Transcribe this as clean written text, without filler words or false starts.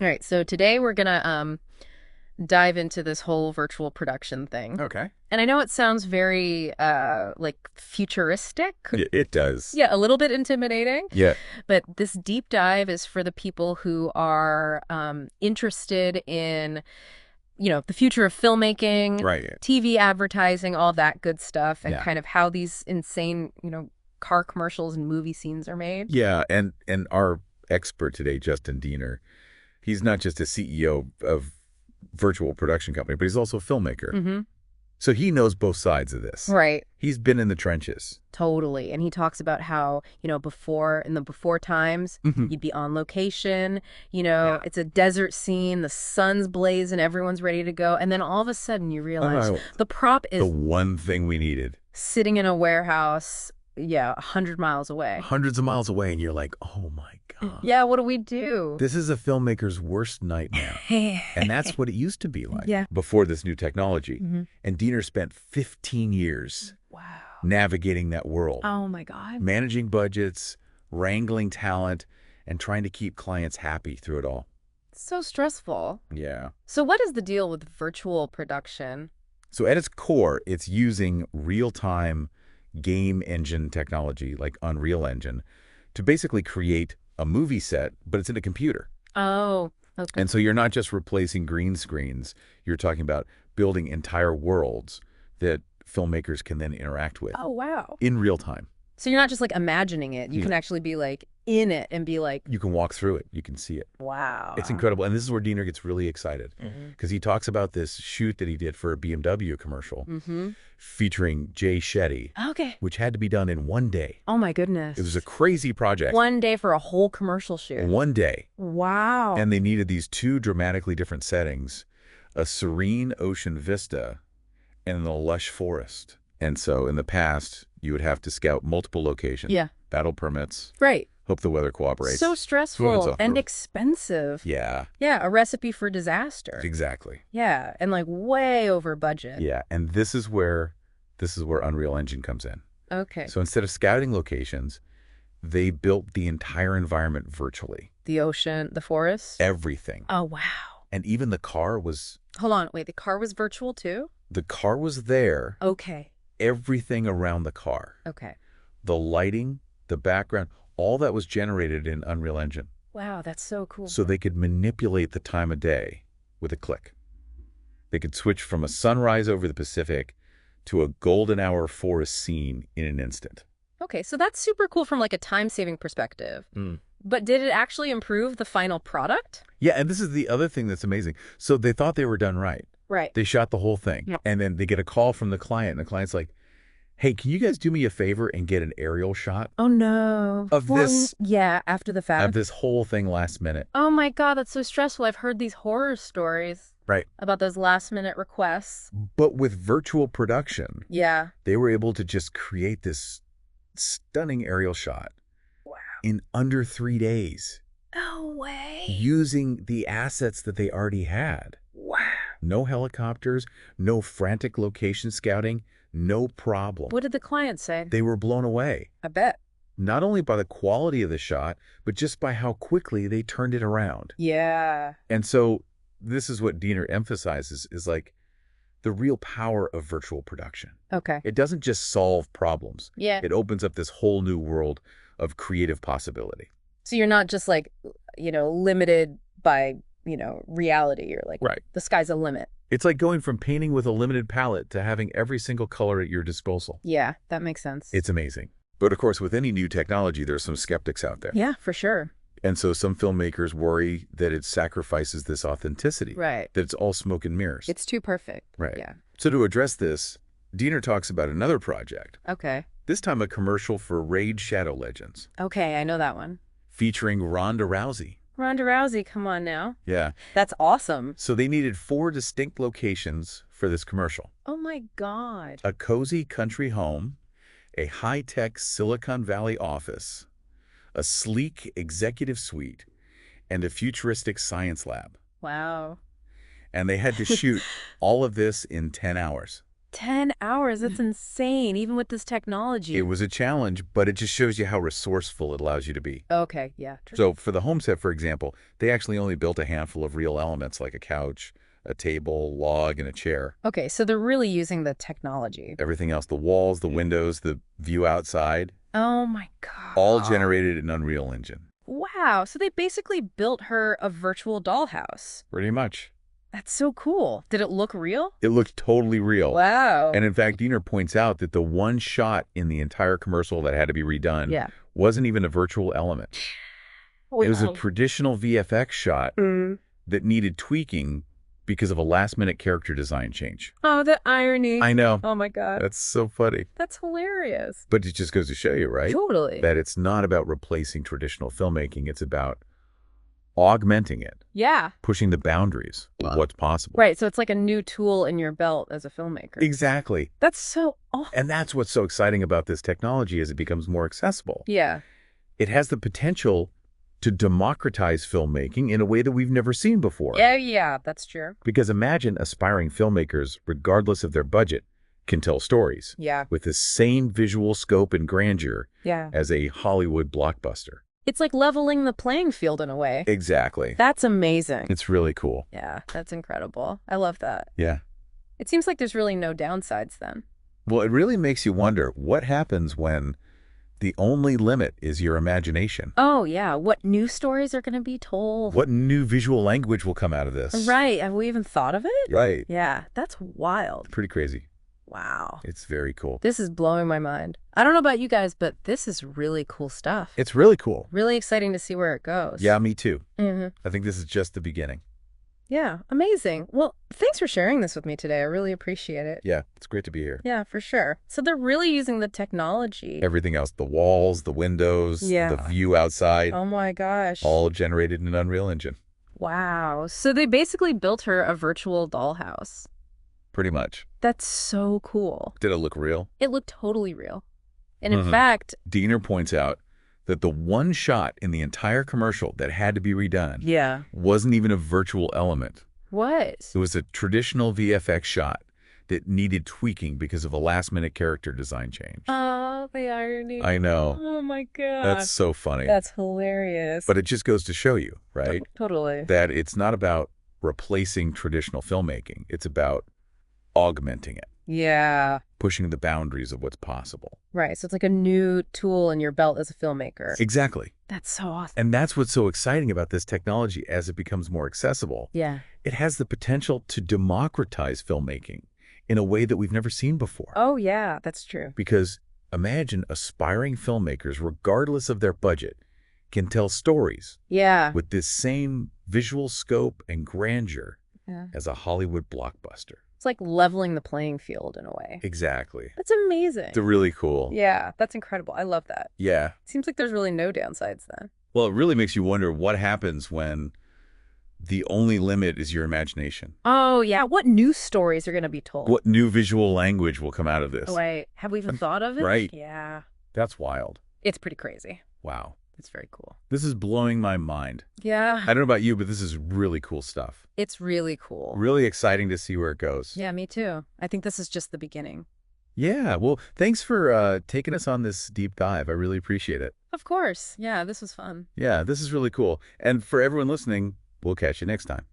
All right, so today we're gonna dive into this whole virtual production thing. Okay. And I know it sounds very like futuristic. It does. Yeah, a little bit intimidating. Yeah. But this deep dive is for the people who are interested in, the future of filmmaking, Right. TV advertising, all that good stuff, and Yeah. kind of how these insane, car commercials and movie scenes are made. Yeah. And our expert today, Justin Diener, he's not just a CEO of virtual production company, but he's also a filmmaker. Mm-hmm. So he knows both sides of this. Right. He's been in the trenches. Totally. And he talks about how, before times, you'd be on location, it's a desert scene, the sun's blazing, everyone's ready to go. And then all of a sudden you realize the prop is the one thing we needed. Sitting in a warehouse, 100 miles away. Hundreds of miles away, and you're like, oh my God. Yeah, what do we do? This is a filmmaker's worst nightmare. And that's what it used to be like before this new technology. And Diener spent 15 years navigating that world. Oh my God. Managing budgets, wrangling talent, and trying to keep clients happy through it all. So stressful. Yeah. So what is the deal with virtual production? So at its core, it's using real-time game engine technology like Unreal Engine to basically create a movie set, but it's in a computer. Oh, okay. And so you're not just replacing green screens. You're talking about building entire worlds that filmmakers can then interact with. Oh, wow. In real time. So you're not just like imagining it. You can actually be like in it and be like, you can walk through it. You can see it. wow. It's incredible. And this is where Diener gets really excited because he talks about this shoot that he did for a BMW commercial featuring Jay Shetty, Okay. which had to be done in one day. Oh my goodness. It was a crazy project. One day for a whole commercial shoot. One day. Wow. And they needed these two dramatically different settings, a serene ocean vista and a lush forest. And so in the past, you would have to scout multiple locations. Yeah. Battle permits. Right. Hope the weather cooperates. So So on stressful so and forth. expensive. Yeah, Yeah, a recipe for disaster. exactly. Yeah, and like way over budget. Yeah, and this is where Unreal Engine comes in. Okay. So instead of scouting locations, they built the entire environment virtually. The ocean, the forest. Everything. Oh, wow. And even the car was Hold on. Wait, the car was virtual too? there. Okay. Everything around the car. Okay. The lighting, the background, all that was generated in Unreal Engine. Wow, that's so cool. So they could manipulate the time of day with a click. They could switch from a sunrise over the Pacific to a golden hour forest scene in an instant. Okay, so that's super cool from like a time-saving perspective. But did it actually improve the final product? Yeah, and this is the other thing that's amazing. So they thought they were done right. Right. They shot the whole thing. Yeah. And then they get a call from the client, and the client's like, hey, can you guys do me a favor and get an aerial shot Oh no. Of this- Yeah, after the fact. of this whole thing last minute? Oh my God, that's so stressful. I've heard these horror stories Right. about those last-minute requests. But with virtual production, Yeah. they were able to just create this stunning aerial shot Wow. in under 3 days No way. using the assets that they already had. Wow. No helicopters, no frantic location scouting, no problem. What did the client say? They were blown away, I bet. not only by the quality of the shot, but just by how quickly they turned it around. Yeah. And so this is what Diener emphasizes is like the real power of virtual production. Okay. It doesn't just solve problems. Yeah. It opens up this whole new world of creative possibility. So you're not just like, limited by, reality. You're like, Right. the sky's a limit. It's like going from painting with a limited palette to having every single color at your disposal. Yeah, that makes sense. It's amazing. But of course, with any new technology, there's some skeptics out there. Yeah, for sure. And so some filmmakers worry that it sacrifices this authenticity, Right. that it's all smoke and mirrors. It's too perfect. Right. Yeah. So to address this, Diener talks about another project, Okay. this time a commercial for Raid Shadow Legends, Okay, I know that one. featuring Ronda Rousey. Ronda Rousey, come on now. Yeah. That's awesome. So they needed 4 distinct locations for this commercial. Oh my God. A cozy country home, a high-tech Silicon Valley office, a sleek executive suite, and a futuristic science lab. Wow. And they had to shoot all of this in 10 hours. 10 hours, that's insane, even with this technology. It was a challenge, but it just shows you how resourceful it allows you to be. Okay, yeah, true. So for the home set, for example, they actually only built a handful of real elements like a couch, a table, log, and a chair. Okay, so they're really using the technology. Everything else, the walls, the windows, the view outside, Oh my God. all generated in Unreal Engine. Wow, so they basically built her a virtual dollhouse. Pretty much. That's so cool. Did it look real? It looked totally real. Wow. And in fact, Diener points out that the one shot in the entire commercial that had to be redone wasn't even a virtual element. It was a traditional VFX shot that needed tweaking because of a last-minute character design change. Oh, the irony. I know. Oh my God. That's so funny. That's hilarious. But it just goes to show you, right? Totally. That it's not about replacing traditional filmmaking. It's about augmenting it. Yeah. Pushing the boundaries of what's possible. Right, so it's like a new tool in your belt as a filmmaker. Exactly. That's so awesome. And that's what's so exciting about this technology as it becomes more accessible. Yeah. It has the potential to democratize filmmaking in a way that we've never seen before. Yeah, that's true. Because imagine aspiring filmmakers, regardless of their budget, can tell stories with the same visual scope and grandeur as a Hollywood blockbuster. It's like leveling the playing field in a way. Exactly. That's amazing. It's really cool. Yeah, that's incredible. I love that. Yeah. It seems like there's really no downsides then. Well, it really makes you wonder what happens when the only limit is your imagination. Oh, yeah. What new stories are going to be told? What new visual language will come out of this? Right. Have we even thought of it? Right. Yeah, that's wild. Pretty crazy. Wow. It's very cool. This is blowing my mind. I don't know about you guys, but this is really cool stuff. It's really cool. Really exciting to see where it goes. Yeah, me too. Mm-hmm. I think this is just the beginning. Yeah, amazing. Well, thanks for sharing this with me today. I really appreciate it. Yeah, it's great to be here. Yeah, for sure. So they're really using the technology. Everything else, the walls, the windows, the view outside. Oh my gosh. All generated in Unreal Engine. Wow. So they basically built her a virtual dollhouse. Pretty much. That's so cool. Did it look real? It looked totally real. And in fact, Diener points out that the one shot in the entire commercial that had to be redone wasn't even a virtual element. What? It was a traditional VFX shot that needed tweaking because of a last-minute character design change. Oh, the irony. I know. Oh my God. That's so funny. That's hilarious. But it just goes to show you, right? Totally. That it's not about replacing traditional filmmaking. It's about augmenting it. Yeah. Pushing the boundaries of what's possible. Right. So it's like a new tool in your belt as a filmmaker. Exactly. That's so awesome. And that's what's so exciting about this technology as it becomes more accessible. Yeah. It has the potential to democratize filmmaking in a way that we've never seen before. Oh, yeah, that's true. Because imagine aspiring filmmakers, regardless of their budget, can tell stories with this same visual scope and grandeur as a Hollywood blockbuster. It's like leveling the playing field in a way. Exactly. That's amazing. It's really cool. Yeah, that's incredible. I love that. Yeah. Seems like there's really no downsides then. Well, it really makes you wonder what happens when the only limit is your imagination. Oh, yeah. What new stories are going to be told? What new visual language will come out of this? Oh, wait, have we even thought of it? Right. Yeah. That's wild. It's pretty crazy. Wow. It's very cool. This is blowing my mind. Yeah. I don't know about you, but this is really cool stuff. It's really cool. Really exciting to see where it goes. Yeah, me too. I think this is just the beginning. Yeah. Well, thanks for taking us on this deep dive. I really appreciate it. Of course. Yeah, this was fun. Yeah, this is really cool. And for everyone listening, we'll catch you next time.